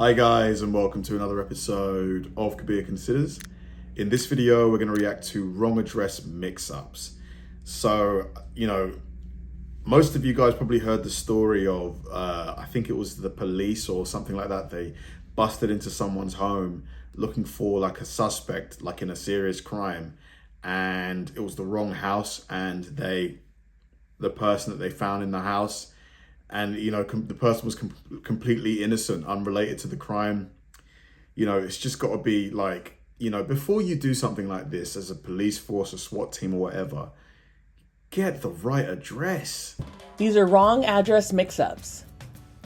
Hi guys, and welcome to another episode of Kabir Considers. In this video, we're going to react to wrong address mix-ups. So, most of you guys probably heard the story of, I think it was the police or something like that. They busted into someone's home looking for like a suspect, like in a serious crime. And it was the wrong house, and the person that they found in the house, and the person was completely innocent, unrelated to the crime. It's just got to be like, before you do something like this as a police force, a SWAT team or whatever, get the right address. These are wrong address mix-ups.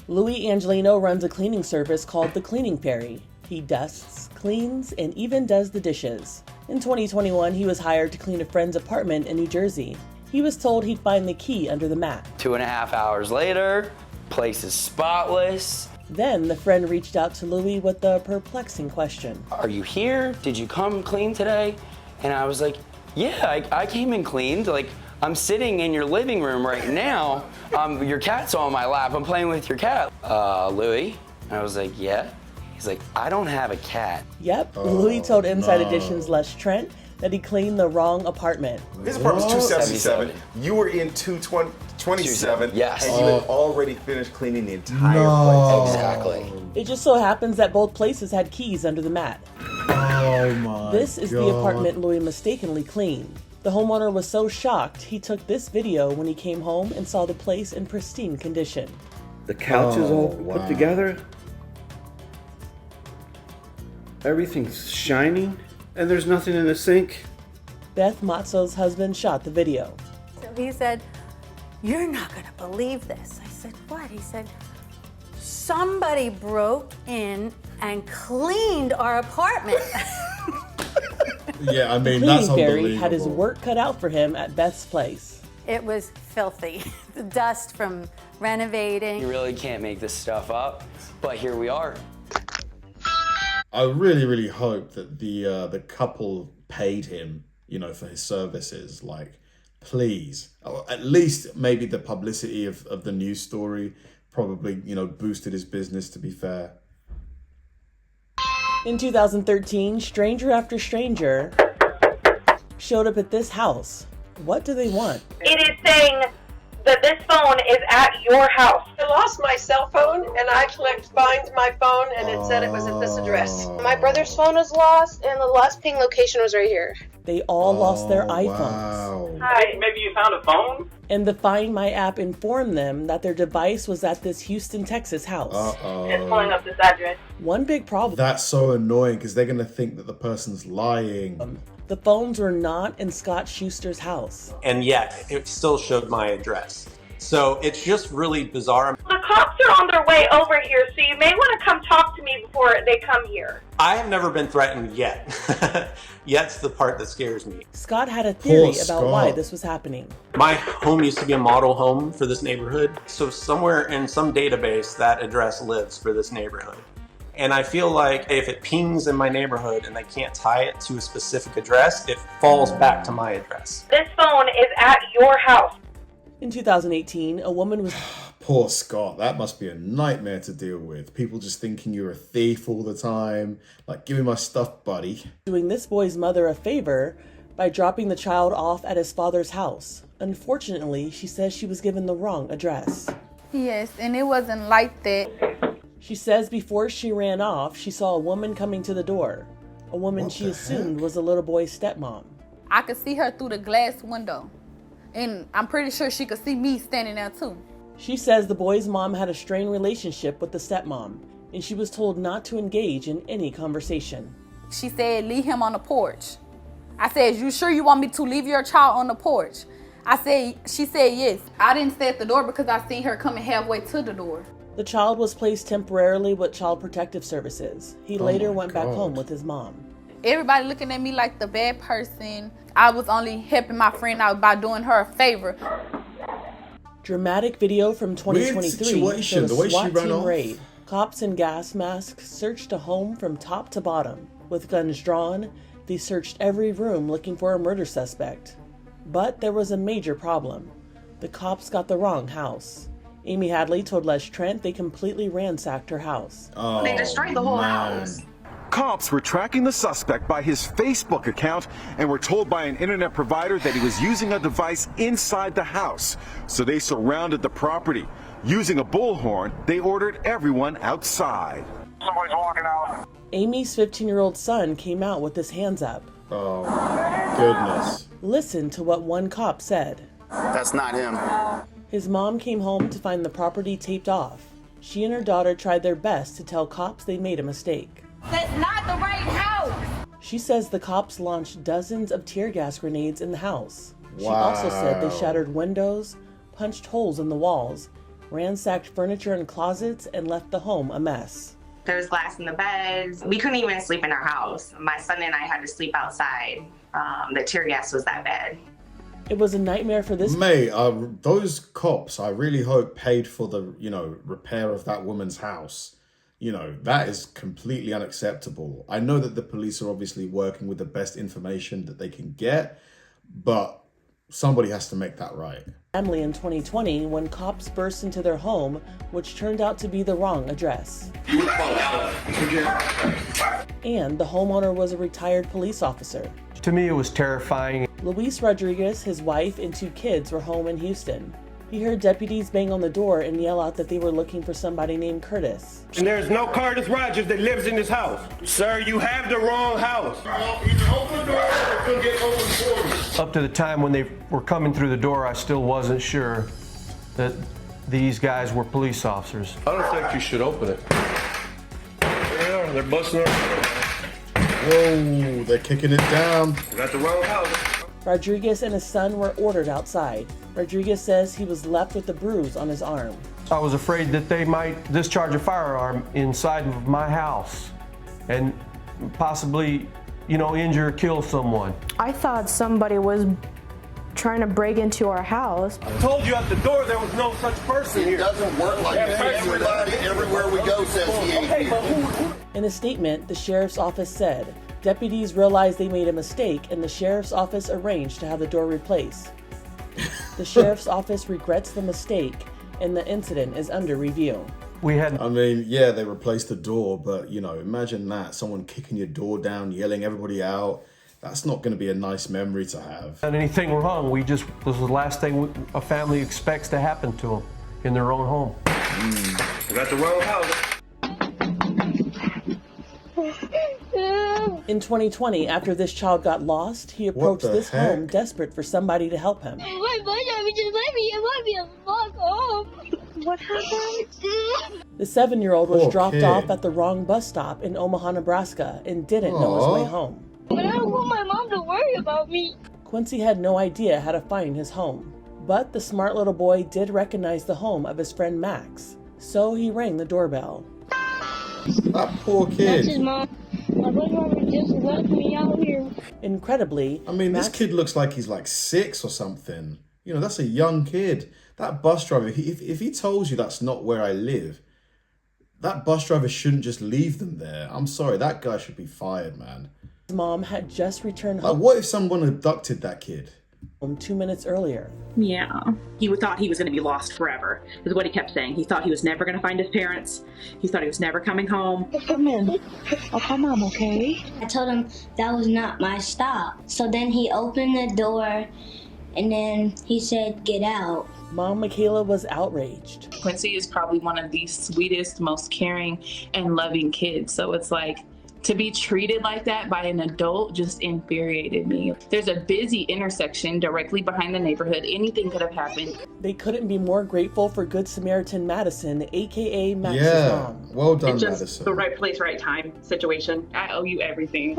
Louis Angelino runs a cleaning service called The Cleaning Fairy. He dusts, cleans, and even does the dishes. In 2021, he was hired to clean a friend's apartment in New Jersey. He was told he'd find the key under the mat. 2.5 hours later, place is spotless. Then the friend reached out to Louis with a perplexing question. Are you here? Did you come clean today? And I was like, yeah, I came and cleaned. Like, I'm sitting in your living room right now. Your cat's on my lap. I'm playing with your cat. Louis? And I was like, yeah. He's like, I don't have a cat. Yep, Louis told Inside Edition's Les Trent that he cleaned the wrong apartment. His apartment was 277. You were in 227. Yes. And you had already finished cleaning the entire place. Exactly. It just so happens that both places had keys under the mat. Oh my This is the apartment Louis mistakenly cleaned. The homeowner was so shocked, he took this video when he came home and saw the place in pristine condition. The couch is all put together. Everything's shining, and there's nothing in the sink. Beth Matzo's husband shot the video. So he said, "You're not going to believe this." I said, "What?" He said, "Somebody broke in and cleaned our apartment." Yeah, I mean, The that's Cleaning Fairy unbelievable. had his work cut out for him at Beth's place. It was filthy. The dust from renovating. You really can't make this stuff up, but here we are. I really, really hope that the couple paid him, for his services. Like, please, or at least maybe the publicity of the news story probably, boosted his business, to be fair. In 2013, stranger after stranger showed up at this house. What do they want? It is saying that this phone is at your house. I lost my cell phone and I couldn't find my phone, and it said it was at this address. My brother's phone was lost and the last ping location was right here. They all lost their iPhones. Wow. Hi. Maybe you found a phone? And the Find My app informed them that their device was at this Houston, Texas house. It's pulling up this address. One big problem. That's so annoying because they're going to think that the person's lying. The phones were not in Scott Schuster's house. And yet, it still showed my address. So it's just really bizarre. The cops are on their way over here, so you may want to come talk to me before they come here. I have never been threatened yet. Yet's the part that scares me. Scott had a theory Poor about why Scott. this was happening. My home used to be a model home for this neighborhood. So somewhere in some database, that address lives for this neighborhood. And I feel like if it pings in my neighborhood and they can't tie it to a specific address, it falls back to my address. This phone is at your house. In 2018, a woman was Poor Scott, that must be a nightmare to deal with. People just thinking you're a thief all the time. Like, give me my stuff, buddy. doing this boy's mother a favor by dropping the child off at his father's house. Unfortunately, she says she was given the wrong address. Yes, and it wasn't like that. She says before she ran off, she saw a woman coming to the door. A woman she assumed was the little boy's stepmom. I could see her through the glass window. And I'm pretty sure she could see me standing there too. She says the boy's mom had a strained relationship with the stepmom, and she was told not to engage in any conversation. She said, "Leave him on the porch." I said, "You sure you want me to leave your child on the porch?" She said yes. I didn't stay at the door because I seen her coming halfway to the door. The child was placed temporarily with Child Protective Services. He later went back home with his mom. Everybody looking at me like the bad person. I was only helping my friend out by doing her a favor. Dramatic video from 2023 Weird situation, showed a the way she SWAT ran team off. raid. Cops in gas masks searched a home from top to bottom. With guns drawn, they searched every room looking for a murder suspect. But there was a major problem. The cops got the wrong house. Amy Hadley told Les Trent they completely ransacked her house. Oh, they destroyed the whole house. Cops were tracking the suspect by his Facebook account and were told by an internet provider that he was using a device inside the house. So they surrounded the property. Using a bullhorn, they ordered everyone outside. Somebody's walking out. Amy's 15-year-old son came out with his hands up. Oh, goodness. Listen to what one cop said. That's not him. His mom came home to find the property taped off. She and her daughter tried their best to tell cops they made a mistake. That's not the right house. She says the cops launched dozens of tear gas grenades in the house. She Wow. also said they shattered windows, punched holes in the walls, ransacked furniture and closets, and left the home a mess. There was glass in the beds. We couldn't even sleep in our house. My son and I had to sleep outside. The tear gas was that bad. It was a nightmare for this. Mate, those cops, I really hope, paid for the, repair of that woman's house. That is completely unacceptable. I know that the police are obviously working with the best information that they can get, but somebody has to make that right. Family in 2020 when cops burst into their home, which turned out to be the wrong address. And the homeowner was a retired police officer. To me, it was terrifying. Luis Rodriguez, his wife, and 2 kids were home in Houston. He heard deputies bang on the door and yell out that they were looking for somebody named Curtis. And there's no Curtis Rogers that lives in this house. Sir, you have the wrong house. Up to the time when they were coming through the door, I still wasn't sure that these guys were police officers. I don't think you should open it. Yeah, they're busting our... Whoa, they're kicking it down. You got the wrong house. Rodriguez and his son were ordered outside. Rodriguez says he was left with a bruise on his arm. I was afraid that they might discharge a firearm inside of my house and possibly, injure or kill someone. I thought somebody was trying to break into our house. I told you at the door there was no such person here. It doesn't work like that. Everybody, everywhere we go says he ain't here. In a statement, the sheriff's office said, deputies realized they made a mistake and the sheriff's office arranged to have the door replaced. The sheriff's office regrets the mistake and the incident is under review. They replaced the door, but imagine that, someone kicking your door down, yelling everybody out. That's not going to be a nice memory to have. Not anything wrong. This was the last thing a family expects to happen to them in their own home. You got the wrong house. In 2020, after this child got lost, he approached this home desperate for somebody to help him. What happened? The 7-year-old was dropped off at the wrong bus stop in Omaha, Nebraska, and didn't know his way home. But I don't want my mom to worry about me. Quincy had no idea how to find his home, but the smart little boy did recognize the home of his friend Max, so he rang the doorbell. That poor kid. That's his mom. My brother just left me out here. Incredibly, this kid looks like he's like 6 or something. That's a young kid. That bus driver, if he tells you that's not where I live, that bus driver shouldn't just leave them there. I'm sorry, that guy should be fired, man. His mom had just returned home. What if someone abducted that kid? 2 minutes earlier. Yeah. He thought he was going to be lost forever, is what he kept saying. He thought he was never going to find his parents. He thought he was never coming home. Come in. I'll come home, okay? I told him that was not my stop. So then he opened the door and then he said, "Get out." Mom Michaela was outraged. Quincy is probably one of the sweetest, most caring and loving kids. So it's like, to be treated like that by an adult just infuriated me. There's a busy intersection directly behind the neighborhood. Anything could have happened. They couldn't be more grateful for Good Samaritan Madison, aka Max's mom. Well done, It's just Madison. the right place, right time situation. I owe you everything.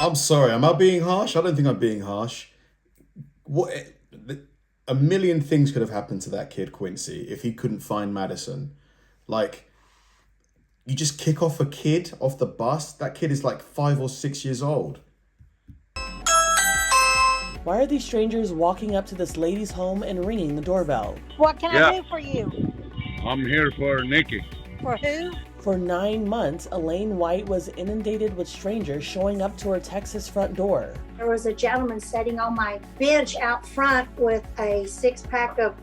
I'm sorry, am I being harsh? I don't think I'm being harsh. A million things could have happened to that kid, Quincy, if he couldn't find Madison. You just kick off a kid off the bus? That kid is like 5 or 6 years old. Why are these strangers walking up to this lady's home and ringing the doorbell? What can I do for you? I'm here for Nikki. For who? For 9 months, Elaine White was inundated with strangers showing up to her Texas front door. There was a gentleman sitting on my bench out front with a 6-pack of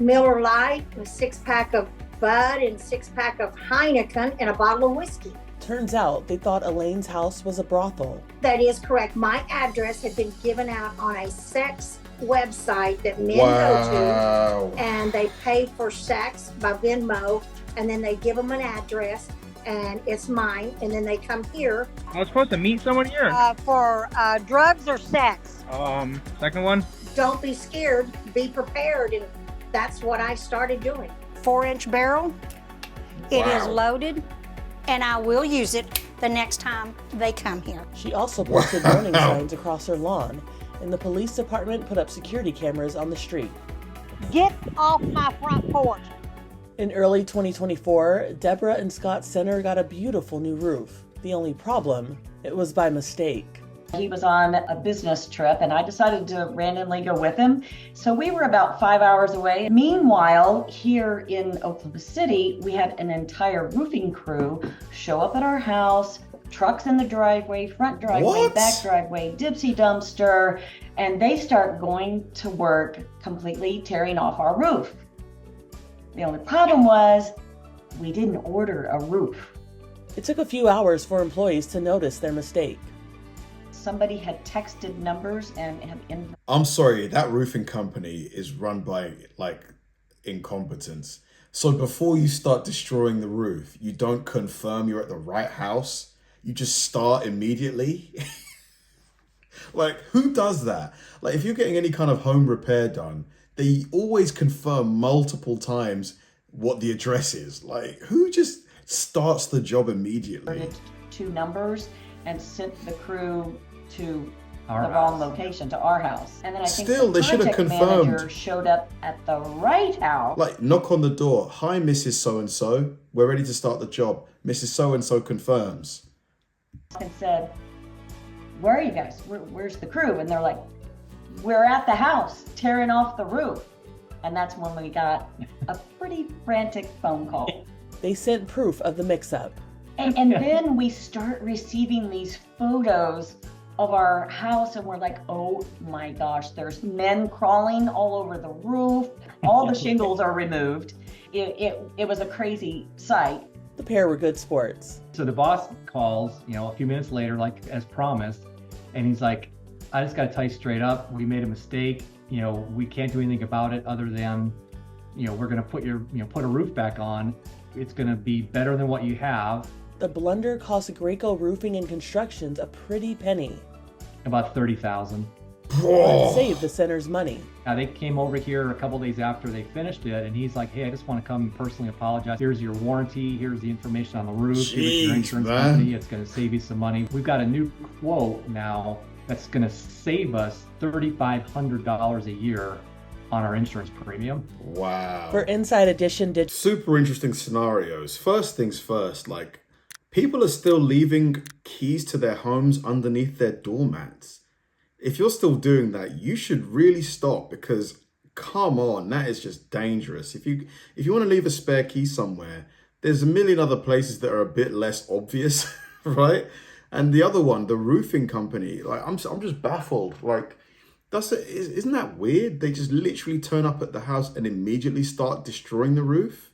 Miller Lite, a 6-pack of Bud, and 6-pack of Heineken, and a bottle of whiskey. Turns out they thought Elaine's house was a brothel. That is correct. My address had been given out on a sex website that men go to, and they pay for sex by Venmo, and then they give them an address, and it's mine, and then they come here. I was supposed to meet someone here. For drugs or sex. Second one. Don't be scared, be prepared, and that's what I started doing. 4-inch barrel. It is loaded, and I will use it the next time they come here. She also posted warning signs across her lawn, and the police department put up security cameras on the street. Get off my front porch. In early 2024, Deborah and Scott Center got a beautiful new roof. The only problem, it was by mistake. He was on a business trip and I decided to randomly go with him. So we were about 5 hours away. Meanwhile, here in Oklahoma City, we had an entire roofing crew show up at our house, trucks in the driveway, front driveway, back driveway, dipsy dumpster, and they start going to work completely tearing off our roof. The only problem was we didn't order a roof. It took a few hours for employees to notice their mistake. Somebody had texted numbers and had I'm sorry, that roofing company is run by like incompetence. So before you start destroying the roof, you don't confirm you're at the right house. You just start immediately. Like, who does that? Like, if you're getting any kind of home repair done, they always confirm multiple times what the address is. Like, who just starts the job immediately? 2 numbers and sent the crew to Our the wrong house. location, to our house. And then I think Still, the they should have project confirmed. manager showed up at the right house. Like, knock on the door. Hi, Mrs. So-and-so. We're ready to start the job. Mrs. So-and-so confirms. And said, where are you guys? Where's the crew? And they're like, we're at the house tearing off the roof. And that's when we got a pretty frantic phone call. They sent proof of the mix-up. And then we start receiving these photos of our house and we're like, oh my gosh, there's men crawling all over the roof. All the shingles are removed. It was a crazy sight. The pair were good sports. So the boss calls, a few minutes later, like as promised, and he's like, I just got to tell you straight up, we made a mistake. We can't do anything about it other than, we're going to put put a roof back on. It's going to be better than what you have. The blunder cost Graco Roofing and Constructions a pretty penny. About $30,000. It saved the center's money. They came over here a couple days after they finished it, and he's like, hey, I just want to come and personally apologize. Here's your warranty. Here's the information on the roof. Give it to your insurance company. It's going to save you some money. We've got a new quote now that's going to save us $3,500 a year on our insurance premium. Wow. For Inside Edition did super interesting scenarios. First things first, like, people are still leaving keys to their homes underneath their doormats. If you're still doing that, you should really stop, because come on, that is just dangerous. If you want to leave a spare key somewhere, there's a million other places that are a bit less obvious, right? And the other one, the roofing company, like, I'm just baffled. Like, isn't that weird? They just literally turn up at the house and immediately start destroying the roof,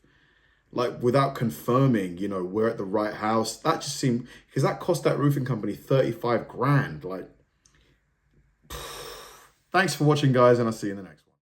like, without confirming, we're at the right house. That just seemed, because that cost that roofing company 35 grand. Like, thanks for watching, guys, and I'll see you in the next one.